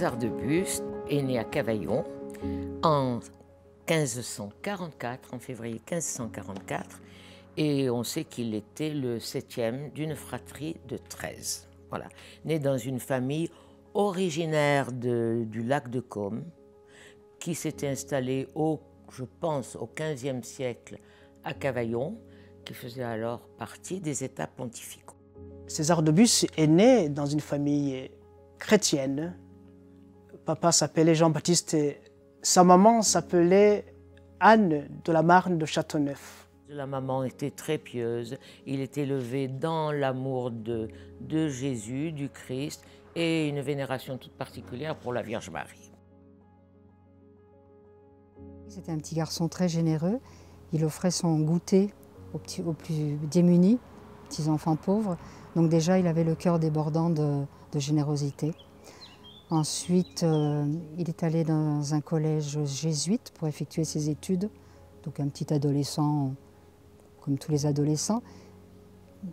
César de Bus est né à Cavaillon en 1544, en février 1544, et on sait qu'il était le 7e d'une fratrie de 13. Voilà. Né dans une famille originaire du lac de Côme, qui s'était installée je pense, au XVe siècle à Cavaillon, qui faisait alors partie des États pontificaux. César de Bus est né dans une famille chrétienne. Papa s'appelait Jean-Baptiste et sa maman s'appelait Anne de la Marne de Châteauneuf. La maman était très pieuse, il était élevé dans l'amour de Jésus, du Christ, et une vénération toute particulière pour la Vierge Marie. C'était un petit garçon très généreux. Il offrait son goûter aux plus démunis, petits enfants pauvres. Donc déjà, il avait le cœur débordant de générosité. Ensuite, il est allé dans un collège jésuite pour effectuer ses études. Donc un petit adolescent, comme tous les adolescents.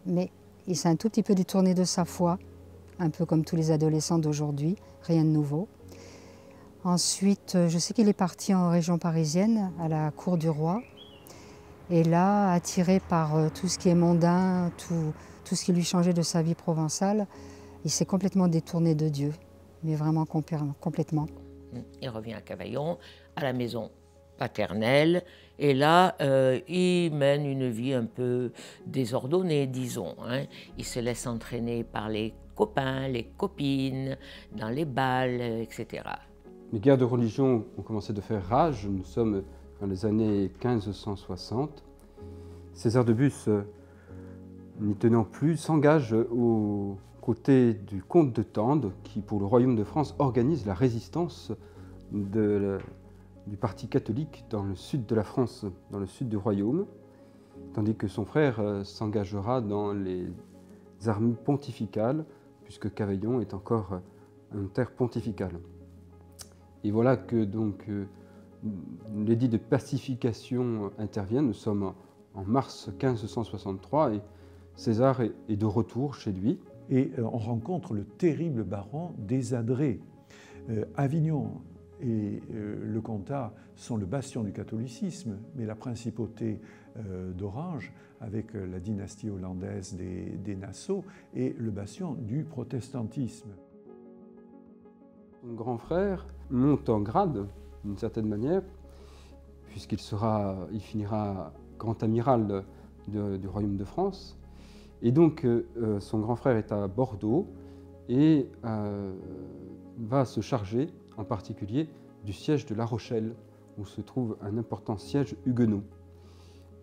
Mais il s'est un tout petit peu détourné de sa foi, un peu comme tous les adolescents d'aujourd'hui, rien de nouveau. Ensuite, je sais qu'il est parti en région parisienne, à la cour du roi. Et là, attiré par tout ce qui est mondain, tout ce qui lui changeait de sa vie provençale, il s'est complètement détourné de Dieu, mais vraiment complètement. Il revient à Cavaillon, à la maison paternelle, et là, il mène une vie un peu désordonnée, disons. Il se laisse entraîner par les copains, les copines, dans les balles, etc. Les guerres de religion ont commencé de faire rage. Nous sommes dans les années 1560. César de Bus, n'y tenant plus, s'engage aux côtés du comte de Tende, qui, pour le royaume de France, organise la résistance du parti catholique dans le sud de la France, dans le sud du royaume, tandis que son frère s'engagera dans les armées pontificales, puisque Cavaillon est encore une terre pontificale. Et voilà que donc l'édit de pacification intervient. Nous sommes en mars 1563 et César est de retour chez lui. Et on rencontre le terrible baron des Adrets. Avignon et le comtat sont le bastion du catholicisme, mais la principauté d'Orange, avec la dynastie hollandaise des Nassau, est le bastion du protestantisme. Son grand frère monte en grade, d'une certaine manière, puisqu'il finira grand amiral du royaume de France. Et donc, son grand frère est à Bordeaux et va se charger, en particulier, du siège de La Rochelle, où se trouve un important siège huguenot.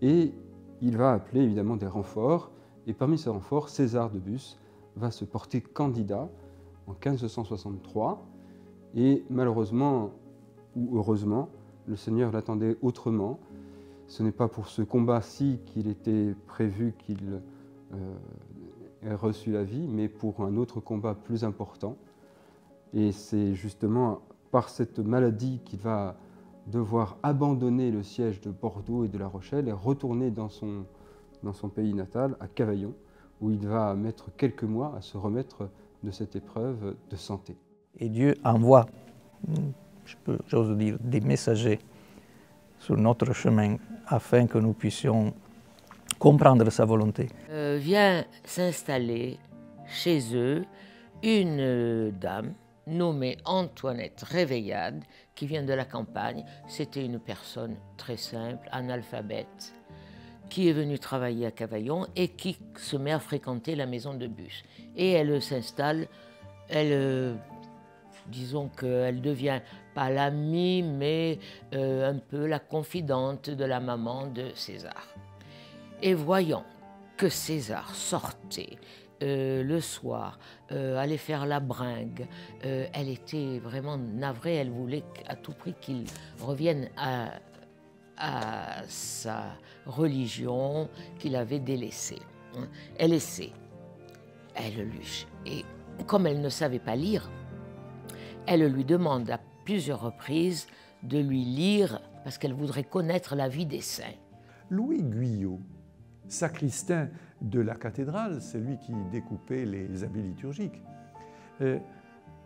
Et il va appeler évidemment des renforts, et parmi ces renforts, César de Bus va se porter candidat en 1563, et malheureusement, ou heureusement, le Seigneur l'attendait autrement. Ce n'est pas pour ce combat-ci qu'il était prévu qu'il ait reçu la vie, mais pour un autre combat plus important. Et c'est justement par cette maladie qu'il va devoir abandonner le siège de Bordeaux et de La Rochelle et retourner dans son pays natal, à Cavaillon, où il va mettre quelques mois à se remettre de cette épreuve de santé. Et Dieu envoie, j'ose dire, des messagers sur notre chemin afin que nous puissions comprendre sa volonté. Vient s'installer chez eux une dame nommée Antoinette Réveillade, qui vient de la campagne. C'était une personne très simple, analphabète, qui est venue travailler à Cavaillon et qui se met à fréquenter la maison de Bus. Et elle s'installe, disons qu'elle devient pas l'amie, mais un peu la confidente de la maman de César. Et voyant que César sortait le soir, allait faire la bringue, elle était vraiment navrée, elle voulait à tout prix qu'il revienne à sa religion qu'il avait délaissée. Elle essaie, elle luche, et comme elle ne savait pas lire, elle lui demande à plusieurs reprises de lui lire parce qu'elle voudrait connaître la vie des saints. Louis Guyot, sacristain de la cathédrale, c'est lui qui découpait les habits liturgiques,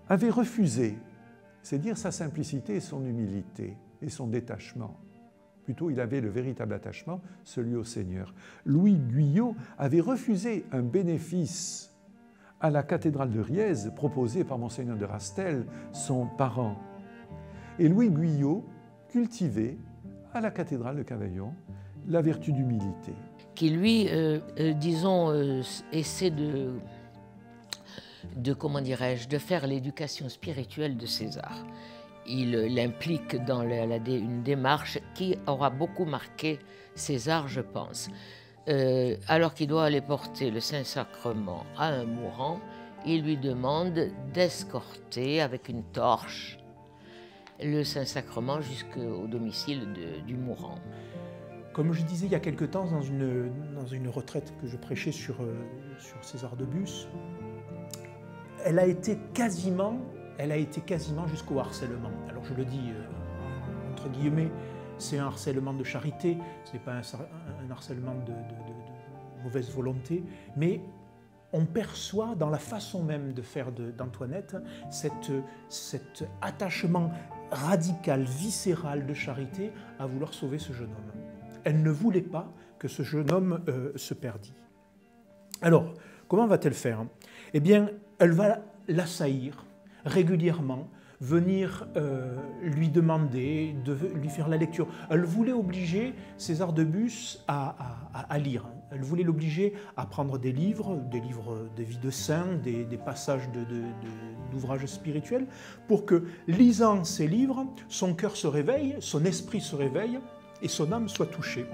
avait refusé c'est dire sa simplicité et son humilité et son détachement. Plutôt, il avait le véritable attachement, celui au Seigneur. Louis Guyot avait refusé un bénéfice à la cathédrale de Riez proposé par Monseigneur de Rastel, son parent. Et Louis Guyot cultivait à la cathédrale de Cavaillon la vertu d'humilité. Qui lui, disons, essaie comment dirais-je, de faire l'éducation spirituelle de César. Il l'implique dans une démarche qui aura beaucoup marqué César, je pense. Alors qu'il doit aller porter le Saint-Sacrement à un mourant, il lui demande d'escorter avec une torche le Saint-Sacrement jusqu'au domicile du mourant. Comme je disais il y a quelque temps dans une retraite que je prêchais sur César de Bus, elle a été quasiment jusqu'au harcèlement. Alors je le dis entre guillemets, c'est un harcèlement de charité, ce n'est pas un harcèlement de mauvaise volonté, mais on perçoit dans la façon même de faire d'Antoinette cet attachement radical, viscéral de charité à vouloir sauver ce jeune homme. Elle ne voulait pas que ce jeune homme se perdît. Alors, comment va-t-elle faire? Eh bien, elle va l'assaillir régulièrement, venir lui demander, de lui faire la lecture. Elle voulait obliger César de Bus à lire. Elle voulait l'obliger à prendre des livres de vie de saints, des passages d'ouvrages spirituels, pour que, lisant ces livres, son cœur se réveille, son esprit se réveille et son âme soit touchée.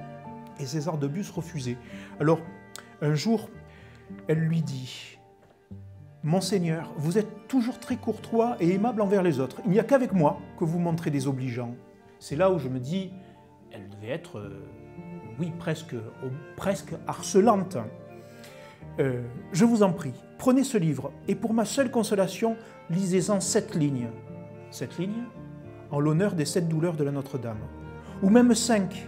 Et César de Bus refusait. Alors, un jour, elle lui dit: Monseigneur, vous êtes toujours très courtois et aimable envers les autres. Il n'y a qu'avec moi que vous montrez désobligeant. C'est là où je me dis, elle devait être, oui, presque harcelante. Je vous en prie, prenez ce livre et pour ma seule consolation, lisez-en 7 lignes. 7 lignes en l'honneur des 7 douleurs de la Notre-Dame. Ou même 5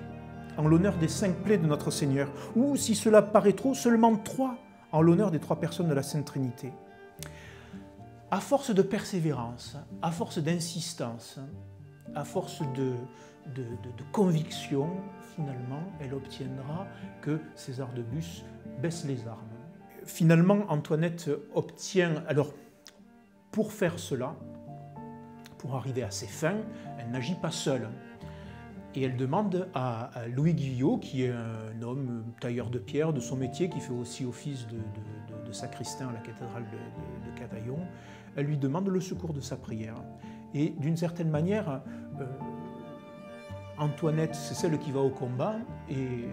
en l'honneur des 5 plaies de notre Seigneur. Ou, si cela paraît trop, seulement 3 en l'honneur des 3 personnes de la Sainte Trinité. À force de persévérance, à force d'insistance, à force de conviction, finalement, elle obtiendra que César de Bus baisse les armes. Finalement, Antoinette obtient... Alors, pour faire cela, pour arriver à ses fins, elle n'agit pas seule. Et elle demande à Louis Guyot, qui est un homme tailleur de pierre de son métier, qui fait aussi office de sacristain à la cathédrale de Cavaillon, elle lui demande le secours de sa prière. Et d'une certaine manière, Antoinette, c'est celle qui va au combat, et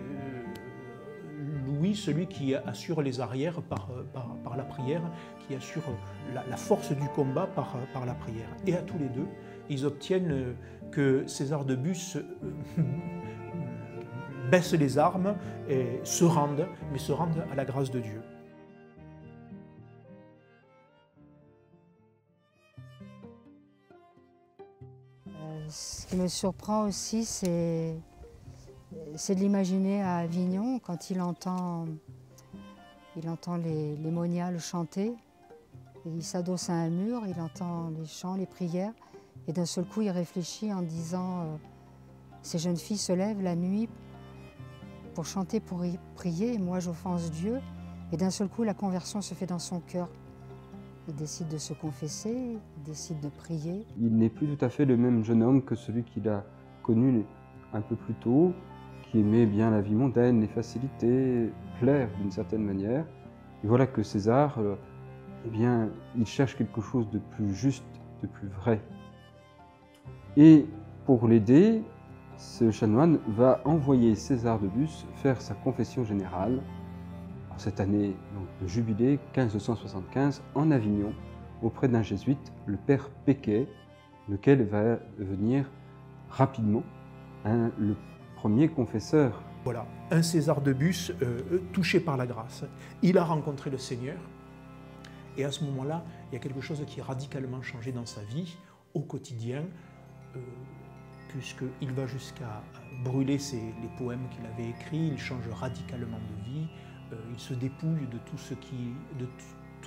Louis, celui qui assure les arrières par la prière, qui assure la force du combat par la prière. Et à tous les deux, ils obtiennent que César de Bus baisse les armes et se rende, mais se rende à la grâce de Dieu. Ce qui me surprend aussi, c'est de l'imaginer à Avignon, quand il entend les moniales chanter, et il s'adosse à un mur, il entend les chants, les prières, et d'un seul coup il réfléchit en disant ces jeunes filles se lèvent la nuit pour chanter, pour prier, et moi j'offense Dieu, et d'un seul coup la conversion se fait dans son cœur. Il décide de se confesser, il décide de prier. Il n'est plus tout à fait le même jeune homme que celui qu'il a connu un peu plus tôt, qui aimait bien la vie mondaine, les facilités, plaire d'une certaine manière. Et voilà que César, eh bien, il cherche quelque chose de plus juste, de plus vrai. Et pour l'aider, ce chanoine va envoyer César de Bus faire sa confession générale cette année donc, de jubilé 1575 en Avignon auprès d'un jésuite, le père Péquet, lequel va devenir rapidement le premier confesseur. Voilà, un César de Bus touché par la grâce. Il a rencontré le Seigneur et à ce moment-là, il y a quelque chose qui a radicalement changé dans sa vie, au quotidien, puisqu'il va jusqu'à brûler les poèmes qu'il avait écrits, il change radicalement de vie, il se dépouille de tout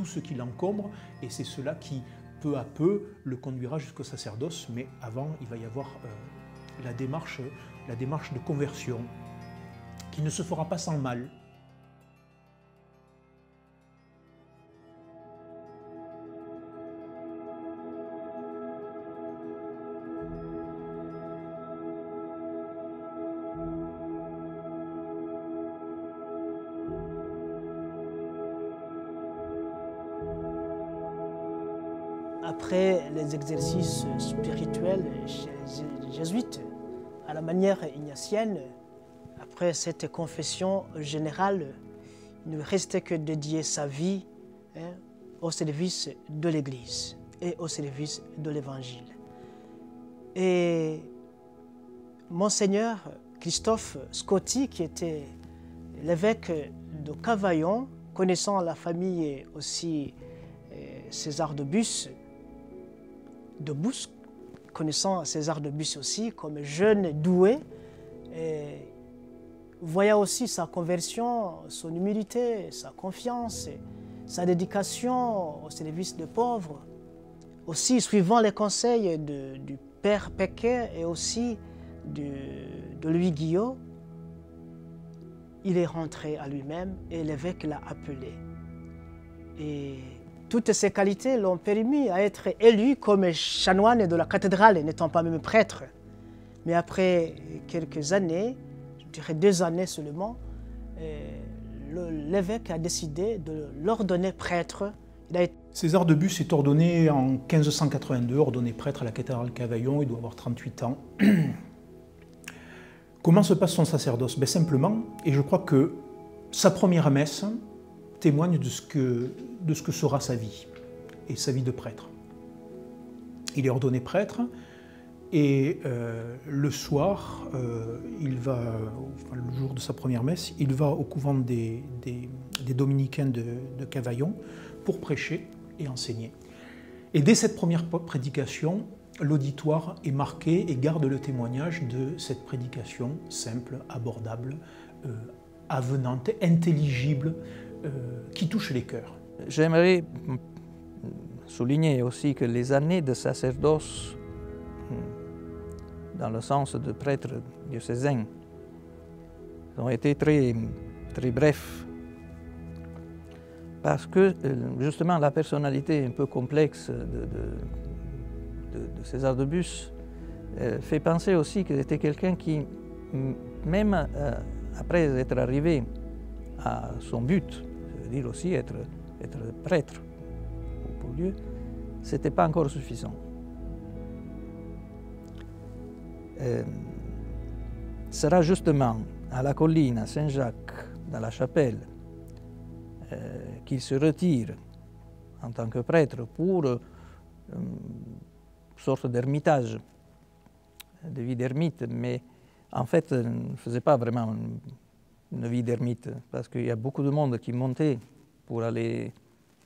ce qui l'encombre, et c'est cela qui peu à peu, le conduira jusqu'au sacerdoce, mais avant, il va y avoir la démarche de conversion, qui ne se fera pas sans mal. Après les exercices spirituels chez les jésuites, à la manière ignatienne, après cette confession générale, il ne restait que dédier sa vie au service de l'Église et au service de l'Évangile. Et Monseigneur Christophe Scotti, qui était l'évêque de Cavaillon, connaissant la famille aussi César de Bus, connaissant César de Bus aussi comme jeune doué, et voyant aussi sa conversion, son humilité, sa confiance, sa dédication au service des pauvres, aussi suivant les conseils du père Péquet et aussi de Louis Guillot, il est rentré à lui-même et l'évêque l'a appelé. Et toutes ces qualités l'ont permis à être élu comme chanoine de la cathédrale, n'étant pas même prêtre. Mais après quelques années, je dirais 2 années seulement, l'évêque a décidé de l'ordonner prêtre. César de Bus est ordonné en 1582, ordonné prêtre à la cathédrale Cavaillon, il doit avoir 38 ans. Comment se passe son sacerdoce? Simplement, et je crois que sa première messe témoigne de ce que sera sa vie, et sa vie de prêtre. Il est ordonné prêtre, et le soir, le jour de sa première messe, il va au couvent des dominicains de Cavaillon pour prêcher et enseigner. Et dès cette première prédication, l'auditoire est marqué et garde le témoignage de cette prédication simple, abordable, avenante, intelligible, qui touche les cœurs. J'aimerais souligner aussi que les années de sacerdoce, dans le sens de prêtre diocésain, ont été très, très brefs. Parce que justement la personnalité un peu complexe de César de Bus fait penser aussi qu'il était quelqu'un qui, même après être arrivé à son but, c'est-à-dire aussi être prêtre pour Dieu, ce n'était pas encore suffisant. Sera justement à la colline, à Saint-Jacques, dans la chapelle, qu'il se retire en tant que prêtre pour une sorte d'ermitage, de vie d'ermite, mais en fait ne faisait pas vraiment une vie d'ermite, parce qu'il y a beaucoup de monde qui montait pour aller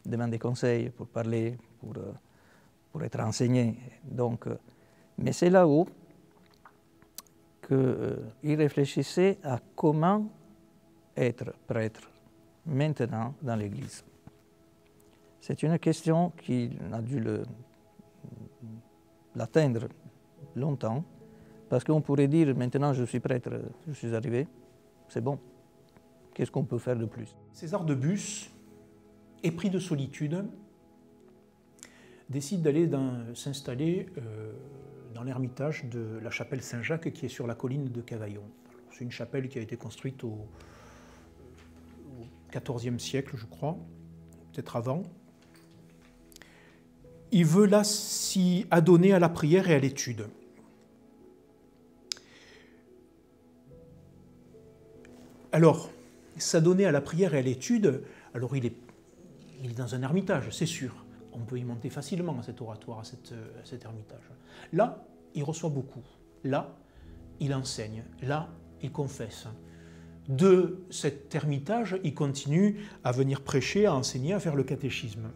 demander conseil, pour parler, pour être enseigné. Donc, mais c'est là-haut qu'il réfléchissait à comment être prêtre maintenant dans l'Église. C'est une question qui a dû l'atteindre longtemps, parce qu'on pourrait dire maintenant je suis prêtre, je suis arrivé, c'est bon. Qu'est-ce qu'on peut faire de plus? César de Bus, épris de solitude, décide d'aller s'installer dans l'ermitage de la chapelle Saint-Jacques qui est sur la colline de Cavaillon. C'est une chapelle qui a été construite au XIVe siècle, je crois, peut-être avant. Il veut là s'y adonner à la prière et à l'étude. Alors, s'adonner à la prière et à l'étude, alors il est dans un ermitage, c'est sûr. On peut y monter facilement à cet oratoire, à cet ermitage. Là, il reçoit beaucoup. Là, il enseigne. Là, il confesse. De cet ermitage, il continue à venir prêcher, à enseigner, à faire le catéchisme.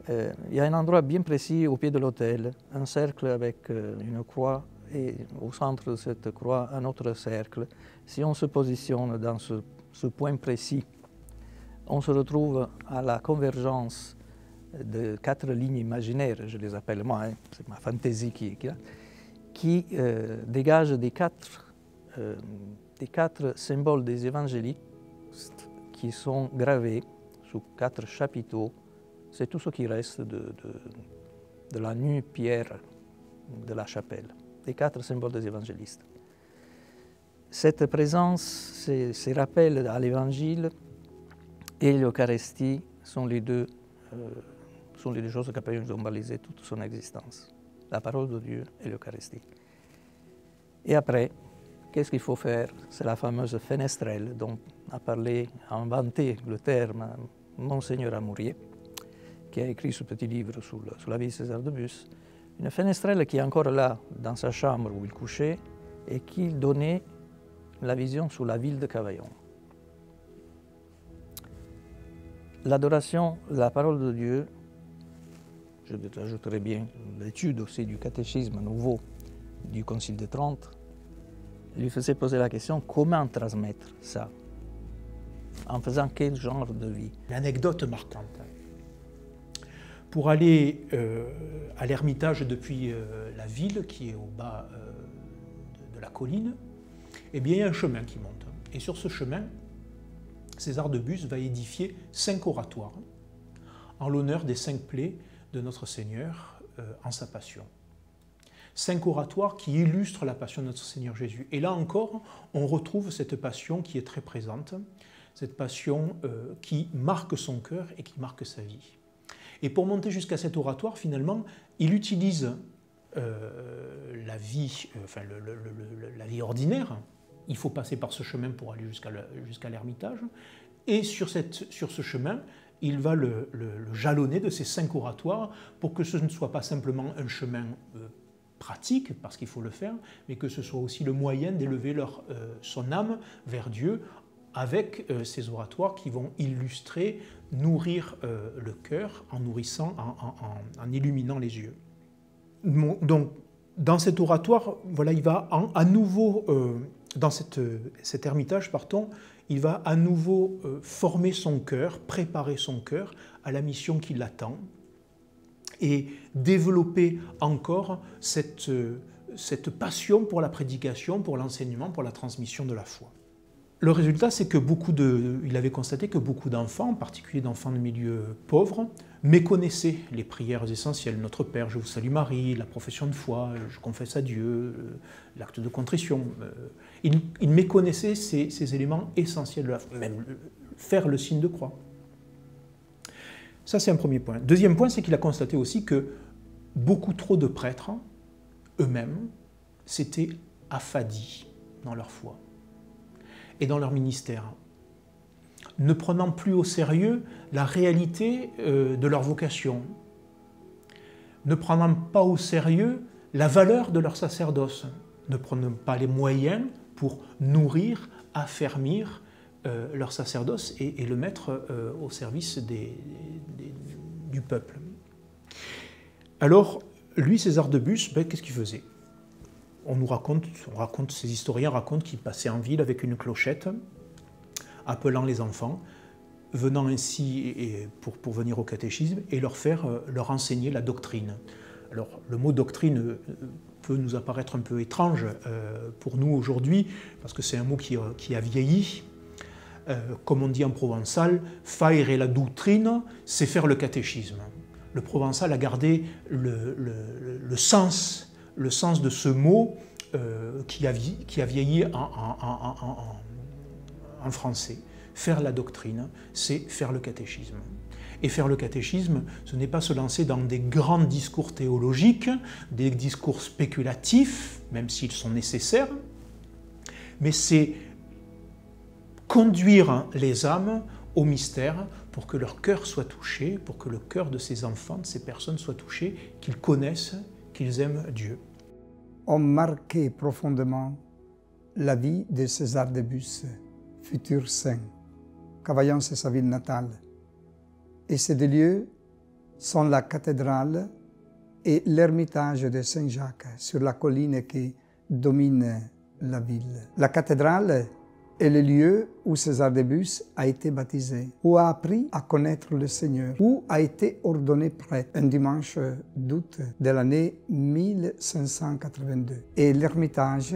Il y a un endroit bien précis au pied de l'autel, un cercle avec une croix, et au centre de cette croix, un autre cercle. Si on se positionne dans ce point précis, on se retrouve à la convergence de 4 lignes imaginaires, je les appelle moi, hein, c'est ma fantaisie qui dégagent des quatre symboles des évangélistes qui sont gravés sous 4 chapiteaux. C'est tout ce qui reste de la nue pierre de la chapelle, les 4 symboles des évangélistes. Cette présence, ces rappels à l'évangile et l'Eucharistie sont les deux choses qui peuvent symboliser toute son existence, la parole de Dieu et l'Eucharistie. Et après, qu'est-ce qu'il faut faire? C'est la fameuse fenestrelle dont a inventé le terme Monseigneur Amourier, qui a écrit ce petit livre sur la vie de César de Bus. Une fenestrelle qui est encore là, dans sa chambre où il couchait, et qui donnait la vision sur la ville de Cavaillon. L'adoration, la parole de Dieu, je ajouterai bien l'étude aussi du catéchisme nouveau du Concile de Trente, lui faisait poser la question comment transmettre ça, en faisant quel genre de vie. L'anecdote marquante. Pour aller à l'Ermitage depuis la ville, qui est au bas de la colline, eh bien, il y a un chemin qui monte. Et sur ce chemin, César de Bus va édifier 5 oratoires en l'honneur des 5 plaies de notre Seigneur en sa passion. 5 oratoires qui illustrent la passion de notre Seigneur Jésus. Et là encore, on retrouve cette passion qui est très présente, cette passion qui marque son cœur et qui marque sa vie. Et pour monter jusqu'à cet oratoire, finalement, il utilise la vie ordinaire. Il faut passer par ce chemin pour aller jusqu'à l'Ermitage. Et sur ce chemin, il va le jalonner de ces 5 oratoires pour que ce ne soit pas simplement un chemin pratique, parce qu'il faut le faire, mais que ce soit aussi le moyen d'élever son âme vers Dieu avec ces oratoires qui vont illustrer, nourrir le cœur en nourrissant, en illuminant les yeux. Donc, dans cet oratoire, voilà, il va à nouveau, dans cet ermitage, il va à nouveau former son cœur, préparer son cœur à la mission qui l'attend et développer encore cette passion pour la prédication, pour l'enseignement, pour la transmission de la foi. Le résultat, c'est que il avait constaté que beaucoup d'enfants, en particulier d'enfants de milieux pauvres, méconnaissaient les prières essentielles. Notre Père, je vous salue Marie, la profession de foi, je confesse à Dieu, l'acte de contrition. Ils méconnaissaient ces éléments essentiels de la foi, même faire le signe de croix. Ça, c'est un premier point. Deuxième point, c'est qu'il a constaté aussi que beaucoup trop de prêtres, eux-mêmes, s'étaient affadis dans leur foi et dans leur ministère, ne prenant plus au sérieux la réalité de leur vocation, ne prenant pas au sérieux la valeur de leur sacerdoce, ne prenant pas les moyens pour nourrir, affermir leur sacerdoce et le mettre au service du peuple. Alors, lui, César de Bus, qu'est-ce qu'il faisait ? Ces historiens racontent qu'il passait en ville avec une clochette, appelant les enfants, venant ainsi pour venir au catéchisme et leur enseigner la doctrine. Alors, le mot doctrine peut nous apparaître un peu étrange pour nous aujourd'hui, parce que c'est un mot qui a vieilli. Comme on dit en provençal, faire la doctrine, c'est faire le catéchisme. Le provençal a gardé le sens de ce mot qui a vieilli en français. Faire la doctrine, c'est faire le catéchisme. Et faire le catéchisme, ce n'est pas se lancer dans des grands discours théologiques, des discours spéculatifs, même s'ils sont nécessaires, mais c'est conduire les âmes au mystère pour que leur cœur soit touché, pour que le cœur de ces enfants, de ces personnes soit touché, qu'ils connaissent, qu'ils aiment Dieu. Ont marqué profondément la vie de César de Bus, futur saint. Cavaillon, c'est sa ville natale. Et ces deux lieux sont la cathédrale et l'ermitage de Saint-Jacques, sur la colline qui domine la ville. La cathédrale est le lieu où César de Bus a été baptisé, où a appris à connaître le Seigneur, où a été ordonné prêtre un dimanche d'août de l'année 1582. Et l'Ermitage,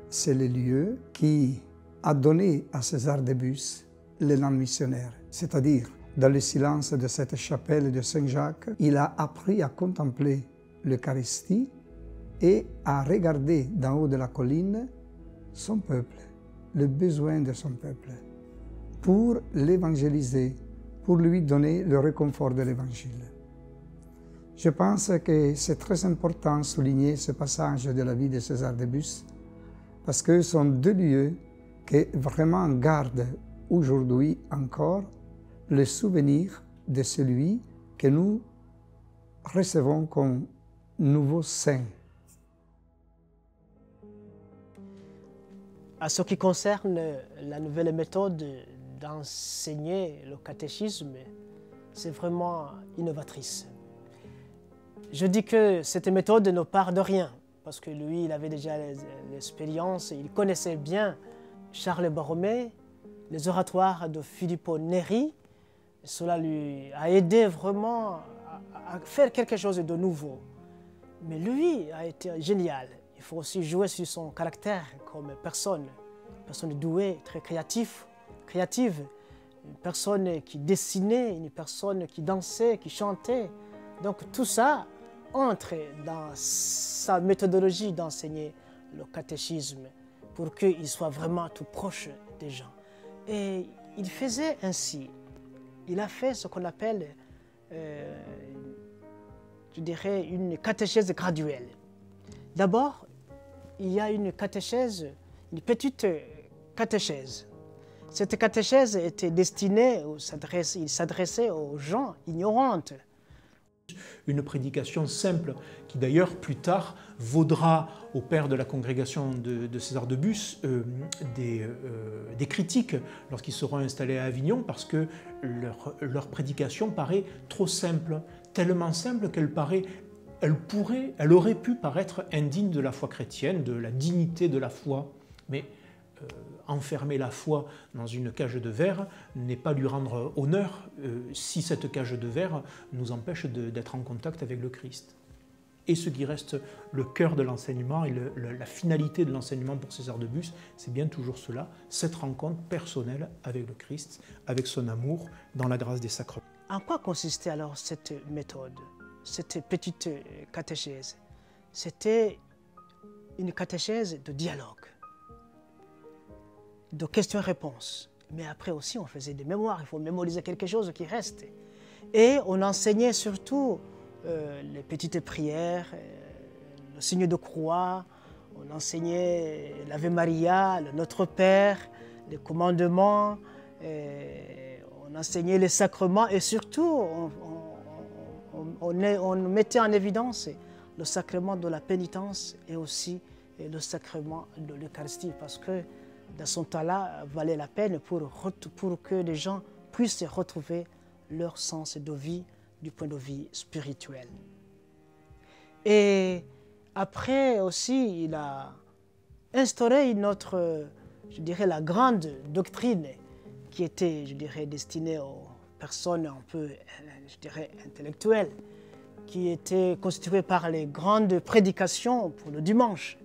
c'est le lieu qui a donné à César de Bus l'élan missionnaire, c'est-à-dire dans le silence de cette chapelle de Saint-Jacques, il a appris à contempler l'Eucharistie et à regarder d'en haut de la colline son peuple, le besoin de son peuple, pour l'évangéliser, pour lui donner le réconfort de l'Évangile. Je pense que c'est très important de souligner ce passage de la vie de César de Bus, parce que ce sont deux lieux qui vraiment gardent aujourd'hui encore le souvenir de celui que nous recevons comme nouveau saint. À ce qui concerne la nouvelle méthode d'enseigner le catéchisme, c'est vraiment innovatrice. Je dis que cette méthode ne part de rien, parce que lui, il avait déjà l'expérience, il connaissait bien Charles Borromée, les oratoires de Filippo Neri. Cela lui a aidé vraiment à faire quelque chose de nouveau. Mais lui a été génial. Il faut aussi jouer sur son caractère comme personne douée, très créative, une personne qui dessinait, une personne qui dansait, qui chantait. Donc tout ça entre dans sa méthodologie d'enseigner le catéchisme pour qu'il soit vraiment tout proche des gens. Et il faisait ainsi. Il a fait ce qu'on appelle, je dirais, une catéchèse graduelle. D'abord, il y a une catéchèse, une petite catéchèse. Cette catéchèse était destinée, il s'adressait aux gens ignorantes. Une prédication simple qui d'ailleurs plus tard vaudra au père de la congrégation de César de Bus des critiques lorsqu'ils seront installés à Avignon parce que leur prédication paraît trop simple, tellement simple elle aurait pu paraître indigne de la foi chrétienne, de la dignité de la foi, mais enfermer la foi dans une cage de verre n'est pas lui rendre honneur si cette cage de verre nous empêche d'être en contact avec le Christ. Et ce qui reste le cœur de l'enseignement et la finalité de l'enseignement pour César de Bus, c'est bien toujours cela, cette rencontre personnelle avec le Christ, avec son amour, dans la grâce des sacrements. En quoi consistait alors cette méthode, cette petite catéchèse? C'était une catéchèse de dialogue, de questions-réponses. Mais après aussi, on faisait des mémoires, il faut mémoriser quelque chose qui reste. Et on enseignait surtout les petites prières, le signe de croix, on enseignait l'Ave Maria, le Notre Père, les commandements, on enseignait les sacrements et surtout on mettait en évidence le sacrement de la pénitence et aussi le sacrement de l'Eucharistie parce que dans son temps-là, valait la peine pour que les gens puissent retrouver leur sens de vie du point de vue spirituel. Et après aussi, il a instauré une autre, je dirais, la grande doctrine qui était, je dirais, destinée aux personnes un peu, je dirais, intellectuelles, qui était constituée par les grandes prédications pour le dimanche.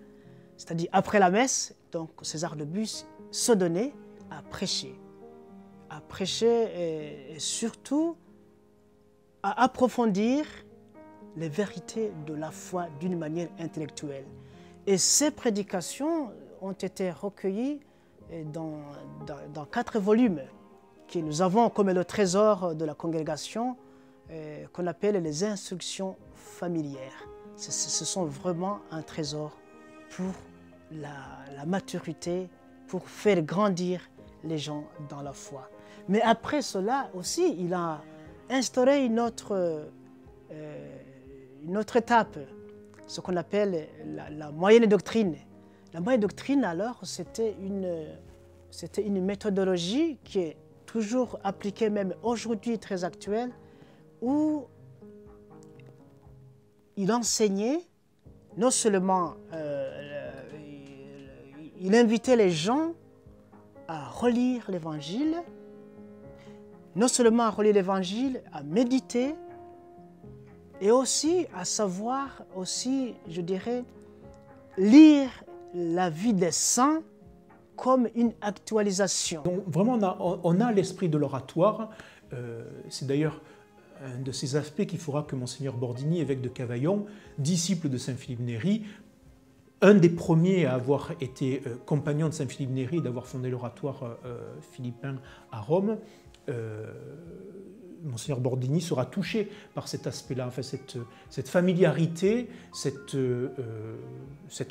C'est-à-dire après la messe, donc César de Bus se donnait à prêcher et surtout à approfondir les vérités de la foi d'une manière intellectuelle. Et ces prédications ont été recueillies dans 4 volumes que nous avons comme le trésor de la congrégation qu'on appelle les instructions familières. Ce sont vraiment un trésor pour la maturité, pour faire grandir les gens dans la foi. Mais après cela aussi, il a instauré une autre étape, ce qu'on appelle la moyenne doctrine. La moyenne doctrine, alors, c'était une méthodologie qui est toujours appliquée, même aujourd'hui très actuelle, où il enseignait, non seulement il invitait les gens à relire l'Évangile, non seulement à relire l'Évangile, à méditer, et aussi à savoir, aussi, je dirais, lire la vie des saints comme une actualisation. Donc vraiment, on a l'esprit de l'oratoire. C'est d'ailleurs un de ces aspects qui fera que Monseigneur Bordini, évêque de Cavaillon, disciple de Saint-Philippe Néri, un des premiers à avoir été compagnon de Saint-Philippe Néri, d'avoir fondé l'oratoire philippin à Rome, Monseigneur Bordini sera touché par cet aspect-là, enfin, cette familiarité, cette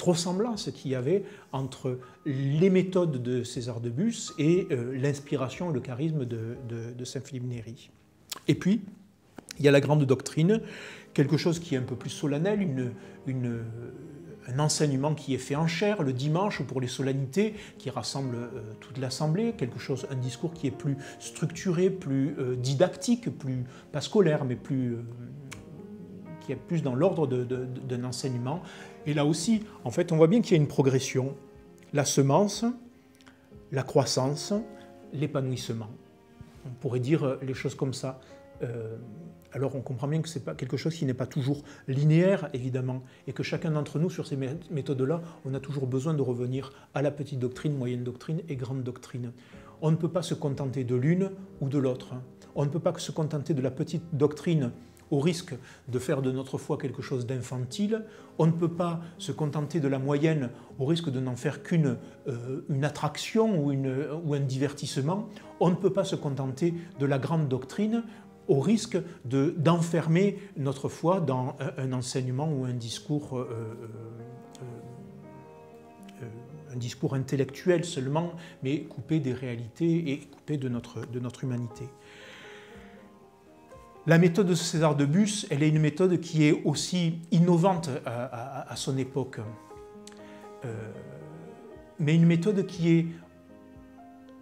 ressemblance qu'il y avait entre les méthodes de César de Bus et l'inspiration et le charisme de Saint-Philippe Néri. Et puis, il y a la grande doctrine, quelque chose qui est un peu plus solennel, un enseignement qui est fait en chair le dimanche pour les solennités, qui rassemble toute l'assemblée, un discours qui est plus structuré, plus didactique, plus pas scolaire, mais qui est plus dans l'ordre d'un enseignement. Et là aussi, en fait, on voit bien qu'il y a une progression. La semence, la croissance, l'épanouissement. On pourrait dire les choses comme ça. Alors on comprend bien que ce n'est pas quelque chose qui n'est pas toujours linéaire, évidemment, et que chacun d'entre nous, sur ces méthodes-là, on a toujours besoin de revenir à la petite doctrine, moyenne doctrine et grande doctrine. On ne peut pas se contenter de l'une ou de l'autre. On ne peut pas se contenter de la petite doctrine au risque de faire de notre foi quelque chose d'infantile. On ne peut pas se contenter de la moyenne au risque de n'en faire qu'une attraction ou un divertissement. On ne peut pas se contenter de la grande doctrine au risque d'enfermer notre foi dans un enseignement ou un discours intellectuel seulement, mais coupé des réalités et coupé de notre humanité. La méthode de César de Bus, elle est une méthode qui est aussi innovante à son époque, mais une méthode qui est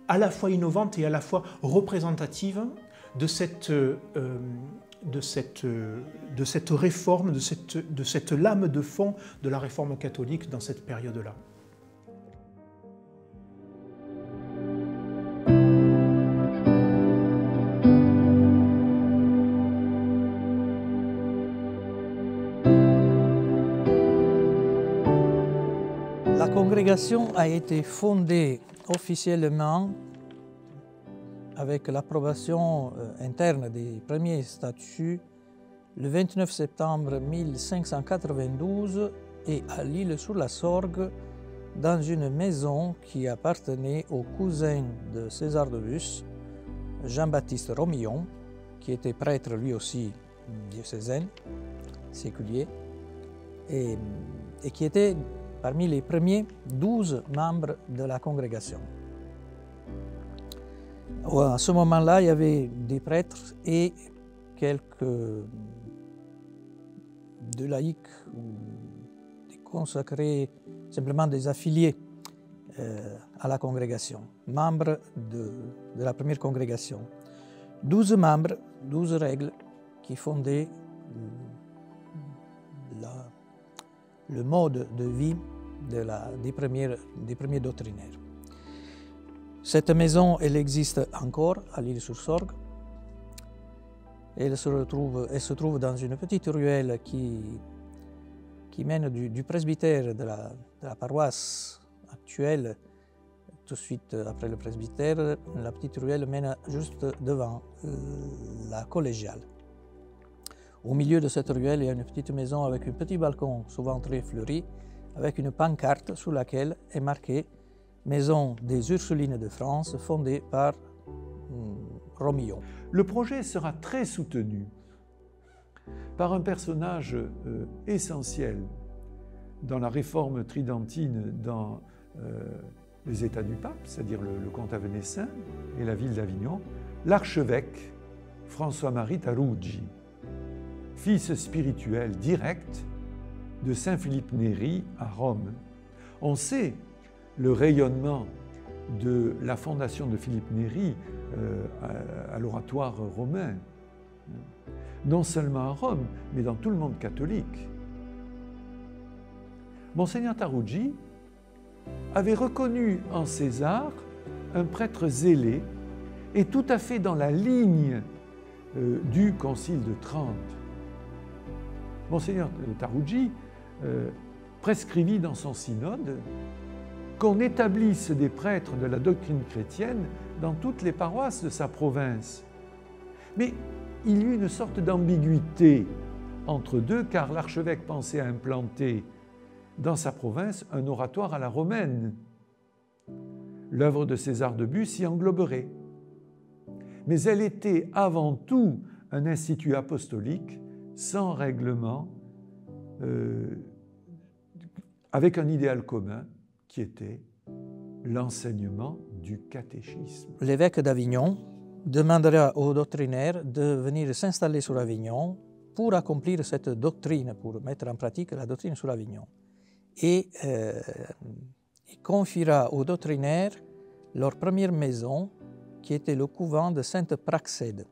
à la fois innovante et à la fois représentative de cette réforme, de cette lame de fond de la réforme catholique dans cette période-là. La congrégation a été fondée officiellement avec l'approbation interne des premiers statuts le 29 septembre 1592 et à l'Île-sur-la-Sorgue dans une maison qui appartenait au cousin de César de Bus, Jean-Baptiste Romillon, qui était prêtre lui aussi diocésain, séculier, et qui était parmi les premiers 12 membres de la congrégation. À ce moment-là, il y avait des prêtres et quelques de laïcs ou des consacrés, simplement des affiliés à la congrégation, membres de la première congrégation. 12 membres, 12 règles qui fondaient le mode de vie des premiers doctrinaires. Cette maison, elle existe encore à l'Île-sur-Sorgue. Elle se trouve dans une petite ruelle qui mène du presbytère de la paroisse actuelle. Tout de suite après le presbytère, la petite ruelle mène juste devant la collégiale. Au milieu de cette ruelle, il y a une petite maison avec un petit balcon, souvent très fleuri, avec une pancarte sous laquelle est marqué « Maison des Ursulines de France, fondée par Romillon ». Le projet sera très soutenu par un personnage essentiel dans la réforme tridentine dans les États du pape, c'est-à-dire le comte Avenecin et la ville d'Avignon, l'archevêque François-Marie Tarugi, fils spirituel direct de Saint Philippe Néri à Rome. On sait le rayonnement de la fondation de Philippe Néri à l'oratoire romain, non seulement à Rome, mais dans tout le monde catholique. Monseigneur Tarugi avait reconnu en César un prêtre zélé et tout à fait dans la ligne du Concile de Trente. Monseigneur Taruggi prescrivit dans son synode qu'on établisse des prêtres de la doctrine chrétienne dans toutes les paroisses de sa province. Mais il y eut une sorte d'ambiguïté entre deux, car l'archevêque pensait à implanter dans sa province un oratoire à la romaine. L'œuvre de César de Bus y engloberait. Mais elle était avant tout un institut apostolique sans règlement, avec un idéal commun qui était l'enseignement du catéchisme. L'évêque d'Avignon demandera aux doctrinaires de venir s'installer sur Avignon pour accomplir cette doctrine, pour mettre en pratique la doctrine sur Avignon. Et il confiera aux doctrinaires leur première maison, qui était le couvent de Sainte-Praxède,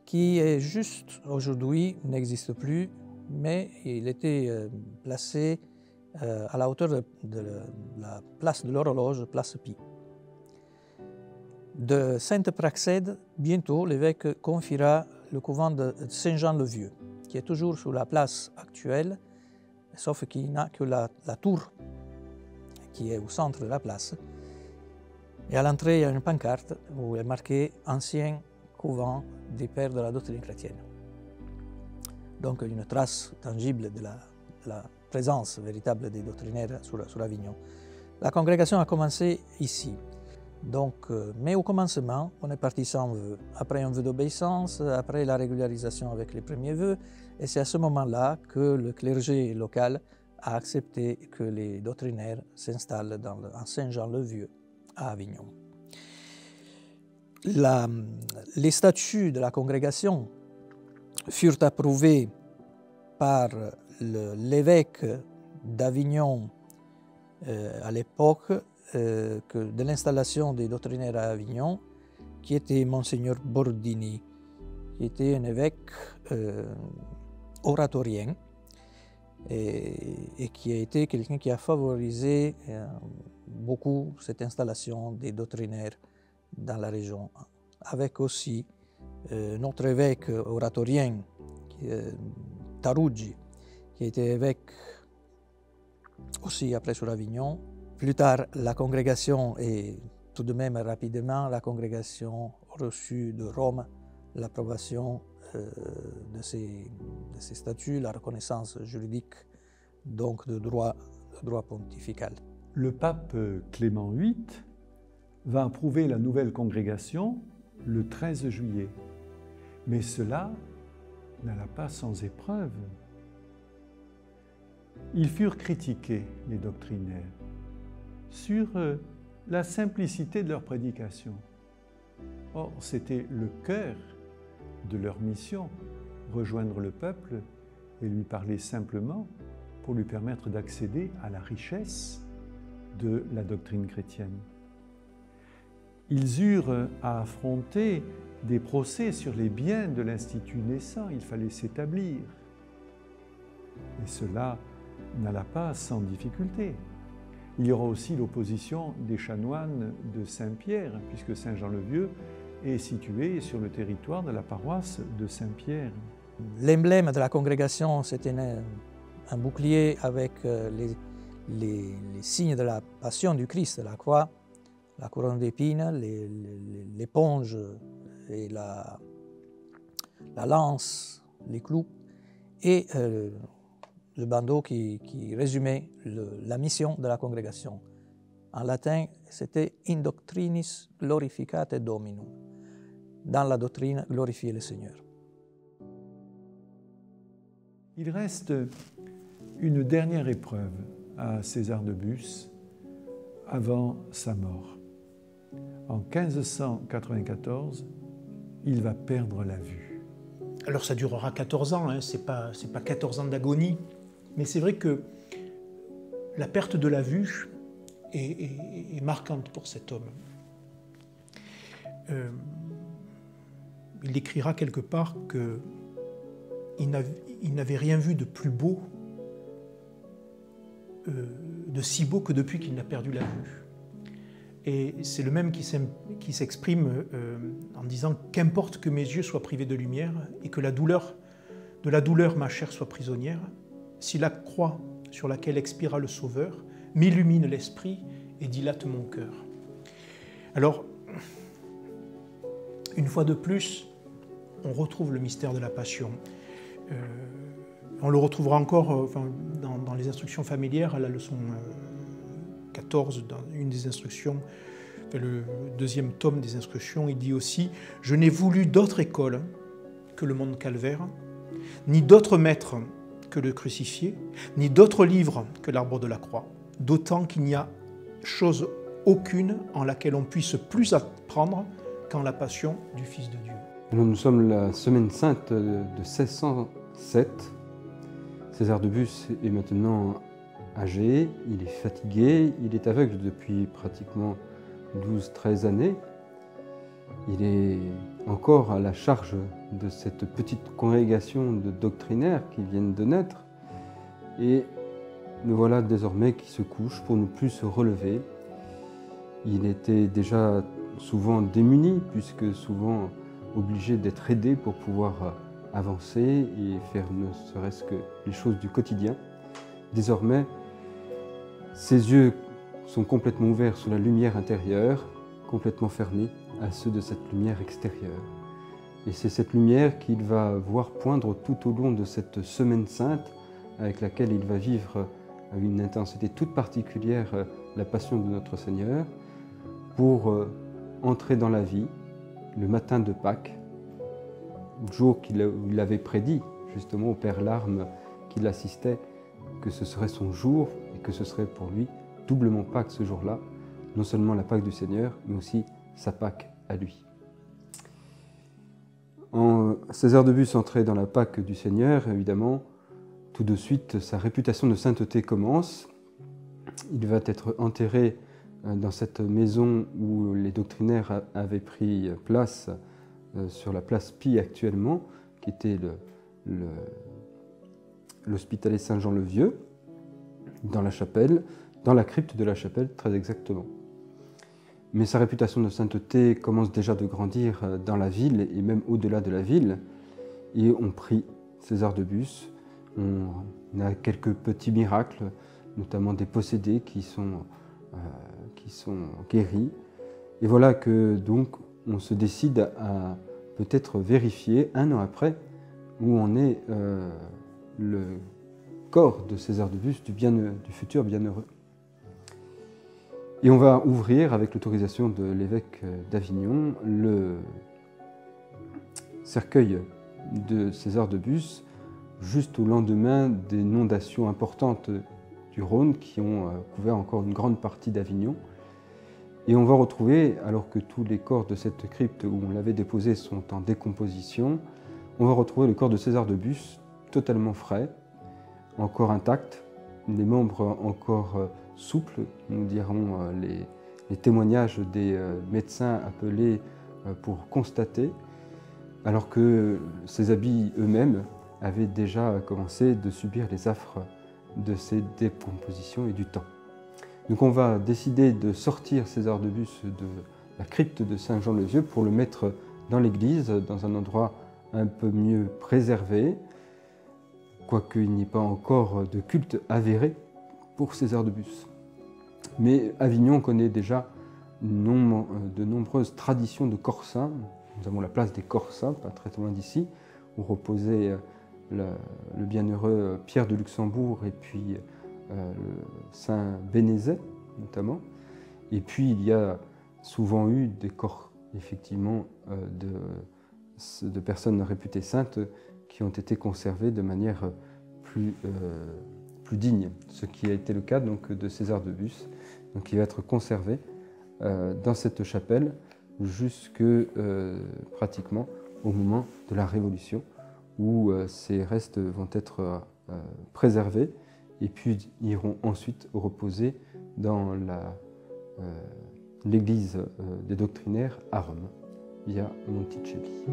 qui est juste aujourd'hui, n'existe plus, mais il était placé à la hauteur de la place de l'horloge, place Pie. De Sainte-Praxède, bientôt, l'évêque confiera le couvent de Saint-Jean-le-Vieux, qui est toujours sur la place actuelle, sauf qu'il n'a que la tour qui est au centre de la place. Et à l'entrée, il y a une pancarte où est marqué « Ancien couvent des pères de la doctrine chrétienne ». Donc une trace tangible de la présence véritable des doctrinaires sur Avignon. La congrégation a commencé ici. Donc, mais au commencement, on est parti sans vœux. Après un vœu d'obéissance, après la régularisation avec les premiers vœux, et c'est à ce moment-là que le clergé local a accepté que les doctrinaires s'installent en Saint-Jean-le-Vieux, à Avignon. Les statuts de la congrégation furent approuvés par l'évêque d'Avignon à l'époque de l'installation des doctrinaires à Avignon, qui était Monseigneur Bordini, qui était un évêque oratorien et qui a été quelqu'un qui a favorisé beaucoup cette installation des doctrinaires dans la région, avec aussi notre évêque oratorien, Taruggi, qui était évêque aussi après sur Avignon. Plus tard, la congrégation, et tout de même rapidement, la congrégation reçut de Rome l'approbation de ces statuts, la reconnaissance juridique donc de droit pontifical. Le pape Clément VIII va approuver la nouvelle congrégation le 13 juillet. Mais cela n'alla pas sans épreuve. Ils furent critiqués, les doctrinaires, sur la simplicité de leur prédication. Or, c'était le cœur de leur mission, rejoindre le peuple et lui parler simplement pour lui permettre d'accéder à la richesse de la doctrine chrétienne. Ils eurent à affronter des procès sur les biens de l'institut naissant, il fallait s'établir. Et cela n'alla pas sans difficulté. Il y aura aussi l'opposition des chanoines de Saint-Pierre, puisque Saint-Jean-le-Vieux est situé sur le territoire de la paroisse de Saint-Pierre. L'emblème de la congrégation, c'était un bouclier avec les signes de la passion du Christ, la croix, la couronne d'épines, l'éponge et la lance, les clous, et le bandeau qui résumait la mission de la congrégation. En latin, c'était « In doctrinis glorificate Dominum », dans la doctrine, glorifier le Seigneur. Il reste une dernière épreuve à César de Bus avant sa mort. En 1594, il va perdre la vue. Alors ça durera 14 ans, hein, c'est pas 14 ans d'agonie, mais c'est vrai que la perte de la vue est marquante pour cet homme. Il écrira quelque part qu'il n'avait rien vu de plus beau, de si beau que depuis qu'il n'a perdu la vue. Et c'est le même qui s'exprime en disant « Qu'importe que mes yeux soient privés de lumière et que de la douleur ma chair soit prisonnière, si la croix sur laquelle expira le Sauveur m'illumine l'esprit et dilate mon cœur. » Alors, une fois de plus, on retrouve le mystère de la Passion. On le retrouvera encore dans les instructions familières, à la leçon 14, dans une des instructions, le deuxième tome des instructions, il dit aussi « Je n'ai voulu d'autre école que le monde calvaire, ni d'autre maître que le crucifié, ni d'autre livre que l'arbre de la croix, d'autant qu'il n'y a chose aucune en laquelle on puisse plus apprendre qu'en la passion du Fils de Dieu. » Alors, nous sommes la semaine sainte de 1607. César de Bus est maintenant âgé, il est fatigué, il est aveugle depuis pratiquement 12-13 années. Il est encore à la charge de cette petite congrégation de doctrinaires qui viennent de naître. Et le voilà désormais qui se couche pour ne plus se relever. Il était déjà souvent démuni, puisque souvent obligé d'être aidé pour pouvoir avancer et faire ne serait-ce que les choses du quotidien. Désormais, ses yeux sont complètement ouverts sur la lumière intérieure, complètement fermés à ceux de cette lumière extérieure. Et c'est cette lumière qu'il va voir poindre tout au long de cette semaine sainte, avec laquelle il va vivre à une intensité toute particulière la passion de notre Seigneur, pour entrer dans la vie le matin de Pâques, jour il avait prédit justement au Père Larme qu'il assistait, que ce serait son jour et que ce serait pour lui doublement Pâques ce jour-là, non seulement la Pâque du Seigneur, mais aussi sa Pâque à lui. En César de Bus entrait dans la Pâque du Seigneur, évidemment, tout de suite sa réputation de sainteté commence. Il va être enterré dans cette maison où les doctrinaires avaient pris place, sur la place Pie actuellement, qui était l'Hospitalet Saint-Jean-le-Vieux, dans la chapelle, dans la crypte de la chapelle très exactement. Mais sa réputation de sainteté commence déjà de grandir dans la ville et même au-delà de la ville. Et on prie César de Bus. On a quelques petits miracles, notamment des possédés qui sont guéris. Et voilà que donc on se décide à peut-être vérifier un an après où en est le corps de César de Bus, du futur bienheureux. Et on va ouvrir, avec l'autorisation de l'évêque d'Avignon, le cercueil de César de Bus, juste au lendemain des inondations importantes du Rhône qui ont couvert encore une grande partie d'Avignon. Et on va retrouver, alors que tous les corps de cette crypte où on l'avait déposé sont en décomposition, on va retrouver le corps de César de Bus totalement frais, encore intact, les membres encore souples, nous dirons les témoignages des médecins appelés pour constater, alors que ces habits eux-mêmes avaient déjà commencé de subir les affres de ces décompositions et du temps. Donc on va décider de sortir César de Bus de la crypte de Saint-Jean-le-Vieux pour le mettre dans l'église, dans un endroit un peu mieux préservé, quoiqu'il n'y ait pas encore de culte avéré pour César de Bus. Mais Avignon connaît déjà de nombreuses traditions de corps saints. Nous avons la place des corps saints, pas très loin d'ici, où reposait le bienheureux Pierre de Luxembourg et puis le saint Bénézet notamment. Et puis il y a souvent eu des corps effectivement de personnes réputées saintes qui ont été conservées de manière plus digne, ce qui a été le cas donc de César de Bus. Donc il va être conservé dans cette chapelle jusque pratiquement au moment de la Révolution, où ces restes vont être préservés et puis iront ensuite reposer dans l'église des doctrinaires à Rome, via Monticelli.